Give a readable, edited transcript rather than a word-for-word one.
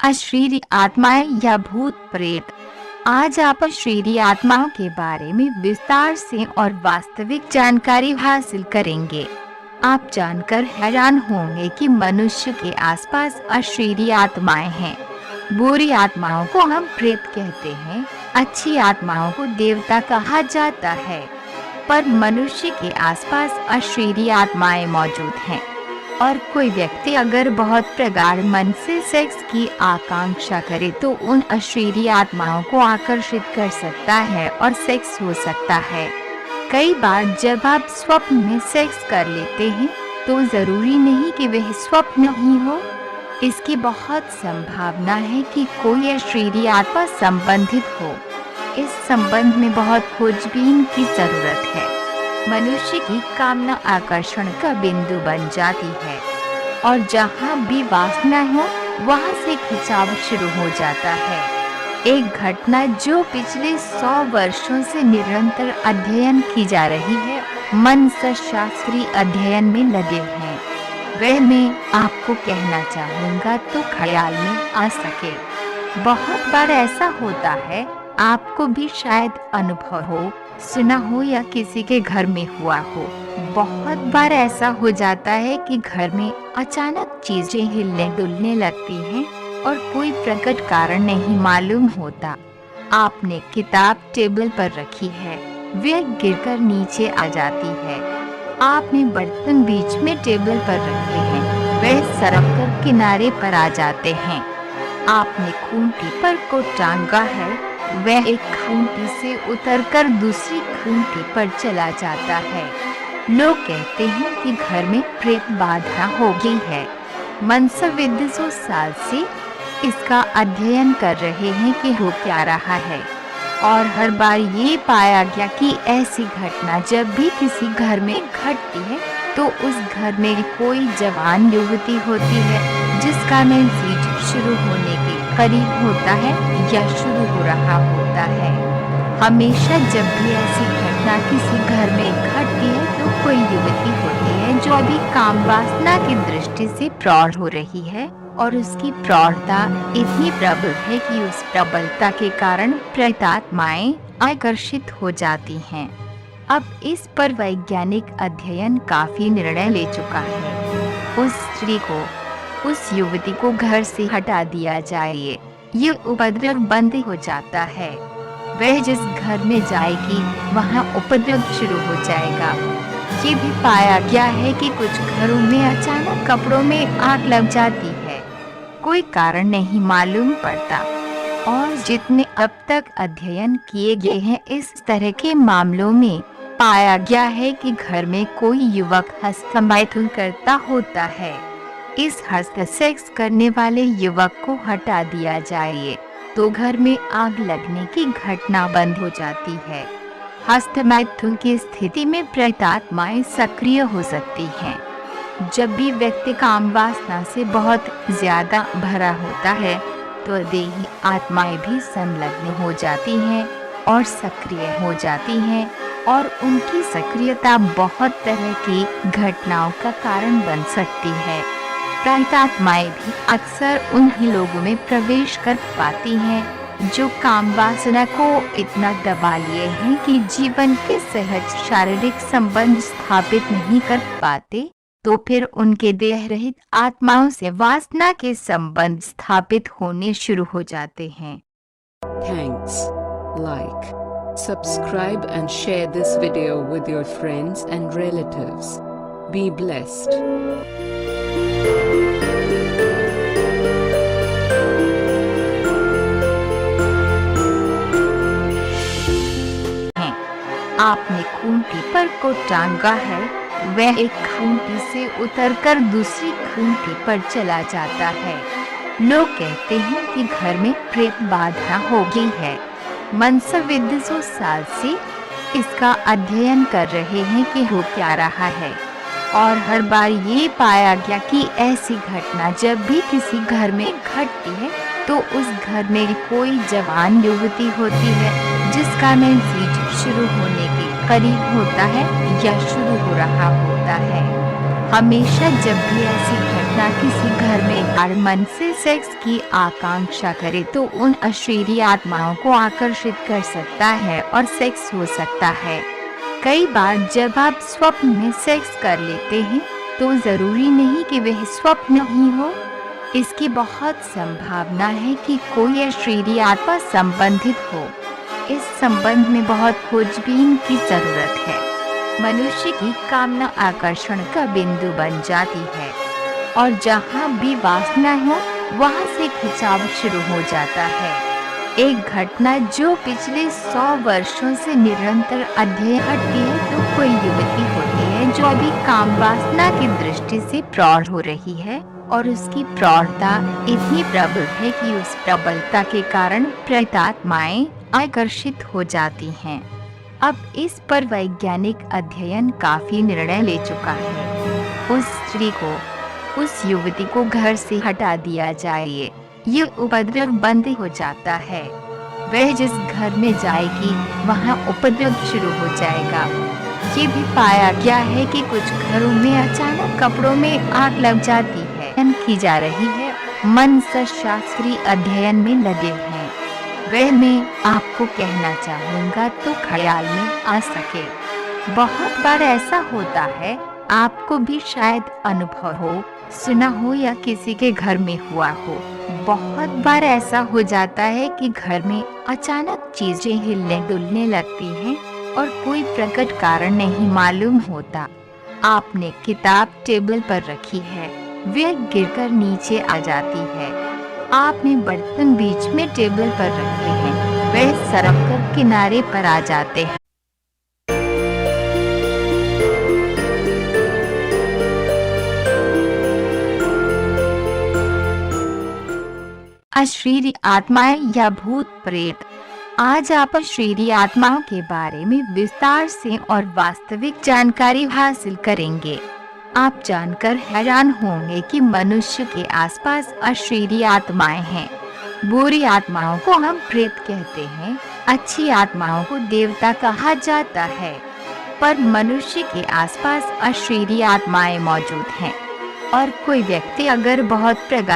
अशरीरी आत्माएं या भूत प्रेत। आज आप अशरीरी आत्माओं के बारे में विस्तार से और वास्तविक जानकारी हासिल करेंगे। आप जानकर हैरान होंगे कि मनुष्य के आसपास अशरीरी आत्माएं हैं। बुरी आत्माओं को हम प्रेत कहते हैं, अच्छी आत्माओं को देवता कहा जाता है। पर मनुष्य के आसपास अशरीरी आत्माएं मौजूद हैं और कोई व्यक्ति अगर बहुत प्रगाढ़ मन से सेक्स की आकांक्षा करे तो उन अशरीरी आत्माओं को आकर्षित कर सकता है और सेक्स हो सकता है। कई बार जब आप स्वप्न में सेक्स कर लेते हैं तो जरूरी नहीं कि वह स्वप्न ही हो। इसकी बहुत संभावना है कि कोई अशरीरी आत्मा संबंधित हो। इस संबंध में बहुत खोजबीन की जरूरत है। मनुष्य की कामना आकर्षण का बिंदु बन जाती है और जहाँ भी वासना हो वहाँ से खिंचाव शुरू हो जाता है। एक घटना जो पिछले 100 वर्षों से निरंतर अध्ययन की जा रही है, मनसशास्त्री अध्ययन में लगे हैं, वह मैं आपको कहना चाहूँगा तो ख्याल में आ सके। बहुत बार ऐसा होता है, आपको भी शायद अनुभव हो, सुना हो या किसी के घर में हुआ हो। बहुत बार ऐसा हो जाता है कि घर में अचानक चीजें हिलने डुलने लगती हैं और कोई प्रकट कारण नहीं मालूम होता। आपने किताब टेबल पर रखी है, वह गिरकर नीचे आ जाती है। आपने बर्तन बीच में टेबल पर रखे हैं, वह सरककर किनारे पर आ जाते हैं। आपने खूंटी पर को टांगा है, वह एक खूंटी से उतरकर दूसरी खूंटी पर चला जाता है। लोग कहते हैं कि घर में प्रेत बाधा हो गई है। मनसविद 100 साल से इसका अध्ययन कर रहे हैं कि हो क्या रहा है, और हर बार ये पाया गया कि ऐसी घटना जब भी किसी घर में घटती है तो उस घर में कोई जवान युवती होती है जिसका मेंसेज शुरू होने के करीब होता है या शुरू हो रहा होता है। हमेशा जब भी ऐसी घटना किसी घर में घटती है तो कोई युवती होती है जो अभी काम वासना की दृष्टि से प्रौढ़ हो रही है और उसकी प्रौढ़ता इतनी प्रबल है कि उस प्रबलता के कारण प्रेतात्माएं आकर्षित हो जाती हैं। अब इस पर वैज्ञानिक अध्ययन काफी निर्णय ले चुका है। उस स्त्री को, उस युवती को घर से हटा दिया जाए। ये उपद्रव बंद हो जाता है। वह जिस घर में जाएगी वहाँ उपद्रव शुरू हो जाएगा। ये भी पाया गया है कि कुछ घरों में अचानक कपड़ों में आग लग जाती है, कोई कारण नहीं मालूम पड़ता। और जितने अब तक अध्ययन किए गए हैं इस तरह के मामलों में पाया गया है कि घर में कोई युवक हस्तमैथुन करता होता है। इस हस्त सेक्स करने वाले युवक को हटा दिया जाए तो घर में आग लगने की घटना बंद हो जाती है। हस्तमैथुन की स्थिति में प्रेतात्माएं सक्रिय हो सकती हैं। जब भी व्यक्ति काम वासना से बहुत ज्यादा भरा होता है तो देही आत्माएं भी संलग्न हो जाती हैं और सक्रिय हो जाती हैं, और उनकी सक्रियता बहुत तरह की घटनाओं का कारण बन सकती है। प्रेतात्माएं भी अक्सर उन्हीं लोगों में प्रवेश कर पाती हैं जो काम वासना को इतना दबा लिए हैं कि जीवन के सहज शारीरिक संबंध स्थापित नहीं कर पाते, तो फिर उनके देह रहित आत्माओं से वासना के संबंध स्थापित होने शुरू हो जाते हैं। Thanks. Like, subscribe and share this video with your friends and relatives. Be blessed. आपने खूंटी पर को टांगा है, वह एक खूंटी से उतरकर दूसरी खूंटी पर चला जाता है। लोग कहते हैं कि घर में प्रेत बाधा हो गई है। मनसविद 100 साल से इसका अध्ययन कर रहे हैं कि हो क्या रहा है, और हर बार ये पाया गया कि ऐसी घटना जब भी किसी घर में घटती है तो उस घर में कोई जवान युवती होती है जिसका मेंसेज शुरू होने के करीब होता है या शुरू हो रहा होता है। हमेशा जब भी ऐसी घटना किसी घर में हर मन से सेक्स की आकांक्षा करे तो उन अशरीरी आत्माओं को आकर्षित कर सकता है और सेक्स हो सकता है। कई बार जब आप स्वप्न में सेक्स कर लेते हैं तो जरूरी नहीं कि वह स्वप्न ही हो। इसकी बहुत संभावना है कि कोई अशरीरी आत्मा संबंधित हो। इस संबंध में बहुत खोजबीन की जरूरत है। मनुष्य की कामना आकर्षण का बिंदु बन जाती है और जहाँ भी वासना हो वहाँ से खिंचाव शुरू हो जाता है। एक घटना जो पिछले 100 वर्षों से निरंतर अध्ययन हटती है तो कोई युवती होती है जो अभी काम वासना की दृष्टि से प्रौढ़ हो रही है और उसकी प्रौढ़ता इतनी प्रबल है कि उस प्रबलता के कारण प्रेतात्माएं आकर्षित हो जाती हैं। अब इस पर वैज्ञानिक अध्ययन काफी निर्णय ले चुका है। उस स्त्री को, उस युवती को घर से हटा दिया जाए। ये उपद्रव बंद हो जाता है। वह जिस घर में जाएगी वहाँ उपद्रव शुरू हो जाएगा। ये भी पाया गया है कि कुछ घरों में अचानक कपड़ों में आग लग जाती है। की जा रही है। मनसशास्त्री अध्ययन में लगे हैं। वह मैं आपको कहना चाहूँगा तो ख्याल में आ सके। बहुत बार ऐसा होता है, आपको भी शायद अनुभव हो, सुना हो या किसी के घर में हुआ हो। बहुत बार ऐसा हो जाता है कि घर में अचानक चीजें हिलने डुलने लगती हैं और कोई प्रकट कारण नहीं मालूम होता। आपने किताब टेबल पर रखी है, वह गिरकर नीचे आ जाती है। आपने बर्तन बीच में टेबल पर रखे हैं, वह सरककर किनारे पर आ जाते हैं। अशरीरी आत्माएं या भूत प्रेत। आज आप अशरीरी आत्माओं के बारे में विस्तार से और वास्तविक जानकारी हासिल करेंगे। आप जानकर हैरान होंगे कि मनुष्य के आसपास अशरीरी आत्माएं हैं। बुरी आत्माओं को हम प्रेत कहते हैं, अच्छी आत्माओं को देवता कहा जाता है। पर मनुष्य के आसपास अशरीरी आत्माएं मौजूद हैं और कोई व्यक्ति अगर बहुत प्रगाढ़